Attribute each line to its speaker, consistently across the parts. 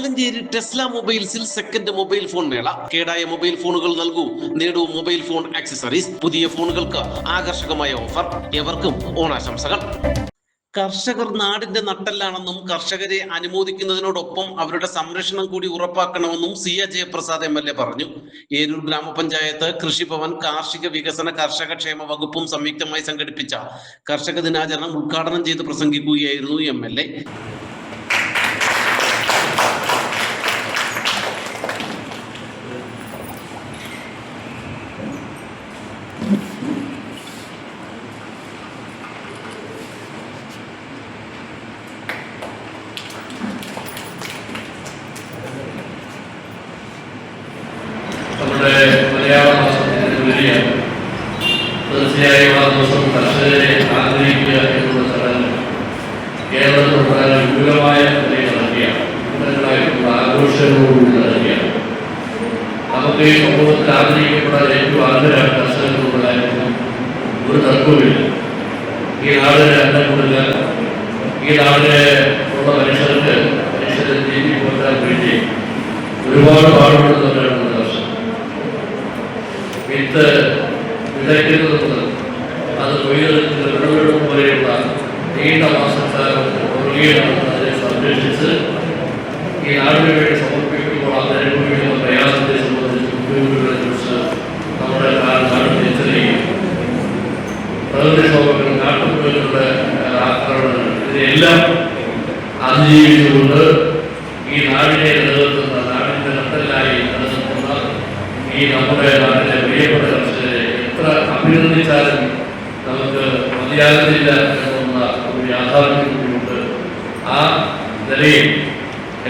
Speaker 1: Alencherry Tesla മൊബൈൽസിൽ second mobile phone മേള. കേടായ മൊബൈൽ ഫോണുകൾ നൽകൂ, നേടൂ മൊബൈൽ ഫോൺ ആക്സസറീസ്. പുതിയ ഫോണുകൾക്ക് ആകർഷകമായ ഓഫർ. എവർക്കും ഓണാശംസകൾ. കർഷകർ നാടിന്റെ നട്ടെല്ലാണെന്നും കർഷകരെ അനുമോദിക്കുന്നതിനോടൊപ്പം അവരുടെ സംരക്ഷണം കൂടി ഉറപ്പാക്കണമെന്നും സിയ ജയപ്രസാദ് MLA പറഞ്ഞു. ഏരൂർ ഗ്രാമപഞ്ചായത്ത്, കൃഷിഭവൻ, കാർഷിക വികസന കർഷക ക്ഷേമ വകുപ്പും സംയുക്തമായി സംഘടിപ്പിച്ച കർഷക ദിനാചരണം ഉദ്ഘാടനം ചെയ്ത് പ്രസംഗിക്കുകയായിരുന്നു MLA.
Speaker 2: നമ്മുടെ മലയാള മാസത്തിന്റെ വലിയ തീർച്ചയായും ആ ദിവസം കർഷകരെ ആദരിക്കുക എന്നുള്ള ചടങ്ങ് കേരളത്തിൽ വളരെ വിപുലമായ നിലയിൽ നടത്തിയാണ്. വിപുലങ്ങളായിട്ടുള്ള ആഘോഷങ്ങളോടുകൂടി നടത്തിയാണ്. നമുക്ക് ഈ സമൂഹത്തിൽ ആദരിക്കപ്പെടാൻ ഏറ്റവും ആഗ്രഹം കർഷകരോടായിരുന്നു. ഒരു തർക്കവുമില്ല. ഈ നാടിനെ അന്നമില്ല. ഈ നാടിനെ ഉള്ള മനുഷ്യരെ ജീവിക്കാൻ വേണ്ടി ഒരുപാട് പാടുപെടുന്നവരാണ് കർഷകർ. വിത്ത് വിതയ്ക്കുന്നത് മുതൽ അത് കൊയ്തെടുക്കുന്ന വിളവെടുപ്പ് വരെയുള്ള നീണ്ട മാസക്കാലം അതിനെ സംരക്ഷിച്ച് ഈ നാടിന് വേണ്ടി സമർപ്പിക്കുമ്പോൾ അത് അനുഭവിക്കുന്ന പ്രയാസത്തെ സംബന്ധിച്ച് ബുദ്ധിമുട്ടുകളെ കുറിച്ച് നമ്മുടെ നാട് തിരിച്ചറിയുകയും പ്രകൃതിക്ഷോഭങ്ങൾ, നാട്ടുമൃഗങ്ങളുടെ ആക്രമണങ്ങൾ ഇതിനെല്ലാം അതിജീവിച്ചുകൊണ്ട് ഈ നാടിനെ നിലനിർത്തുന്ന, നാടിൻ്റെ നട്ടലായി നിലനിർത്തുന്ന ഈ നമ്മുടെ നാട്ടിലെ പ്രിയപ്പെട്ട കർഷകരെ എത്ര അഭിനന്ദിച്ചാലും നമുക്ക് മതിയാകുന്നില്ല എന്നുള്ള ഒരു യാഥാർത്ഥ്യം കൂടിയുണ്ട്. ആ നിലയിൽ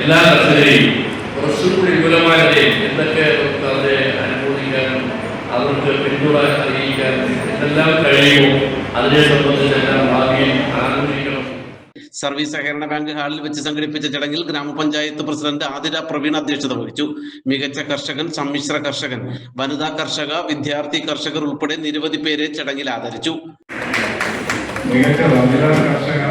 Speaker 2: എല്ലാ കർഷകരെയും കുറച്ചുകൂടി വിപുലമായ നിലയിൽ എന്തൊക്കെ നമുക്ക് അവരെ അനുമോദിക്കാനും അവർക്ക് പിന്തുണ അറിയിക്കാനും എന്തെല്ലാം കഴിയുമോ അതിനെ സംബന്ധിച്ചെല്ലാം ഭാവിയിൽ ആഗ്രഹിക്കണം.
Speaker 1: സർവീസ് സഹകരണ ബാങ്ക് ഹാളിൽ വെച്ച് സംഘടിപ്പിച്ച ചടങ്ങിൽ ഗ്രാമപഞ്ചായത്ത് പ്രസിഡന്റ് ആതിര പ്രവീൺ അധ്യക്ഷത വഹിച്ചു. മികച്ച കർഷകൻ, സമ്മിശ്ര കർഷകൻ, വനിതാ കർഷക, വിദ്യാർത്ഥി കർഷകർ ഉൾപ്പെടെ നിരവധി പേരെ ചടങ്ങിൽ ആദരിച്ചു.
Speaker 3: മികച്ച വനിതാ കർഷക,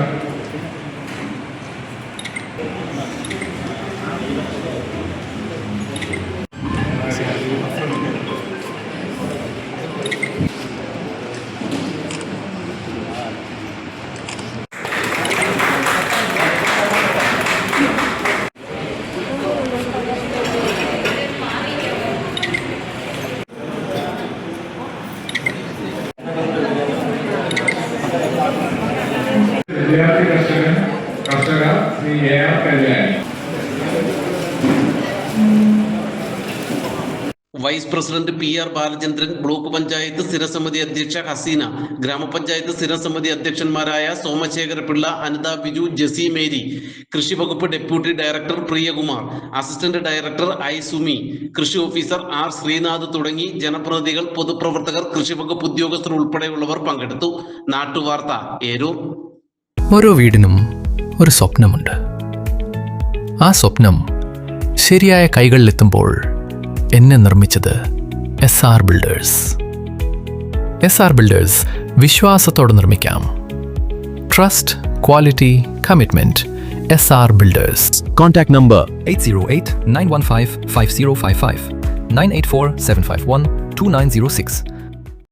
Speaker 3: വിദ്യാർത്ഥി കർഷകൻ, കർഷക Shri AR Kalyani.
Speaker 1: Vice president PR Balachandran, block panchayat സ്ഥിരസമിതി അധ്യക്ഷ ഹസീന, ഗ്രാമപഞ്ചായത്ത് സ്ഥിരസമിതി അധ്യക്ഷന്മാരായ സോമശേഖരപിള്ള, അനിത ബിജു, ജെസി മേരി, കൃഷി വകുപ്പ് deputy director Priyakumar, assistant director Sumi, കൃഷി ഓഫീസർ R ശ്രീനാഥ് തുടങ്ങി ജനപ്രതിനിധികൾ, പൊതുപ്രവർത്തകർ, കൃഷി വകുപ്പ് ഉദ്യോഗസ്ഥർ ഉൾപ്പെടെയുള്ളവർ പങ്കെടുത്തു. നാട്ടുവാർത്ത, ഏരൂർ.
Speaker 4: ഓരോ വീടിനും ഒരു സ്വപ്നമുണ്ട്. ആ സ്വപ്നം ശരിയായ കൈകളിലെത്തുമ്പോൾ എന്നെ നിർമ്മിച്ചത് SR ബിൽഡേഴ്സ്. SR ബിൽഡേഴ്സ് വിശ്വാസത്തോടെ നിർമ്മിക്കാം. Trust, quality, commitment. SR builders.
Speaker 5: Contact number
Speaker 4: 808-915-5055, 984-751-2906.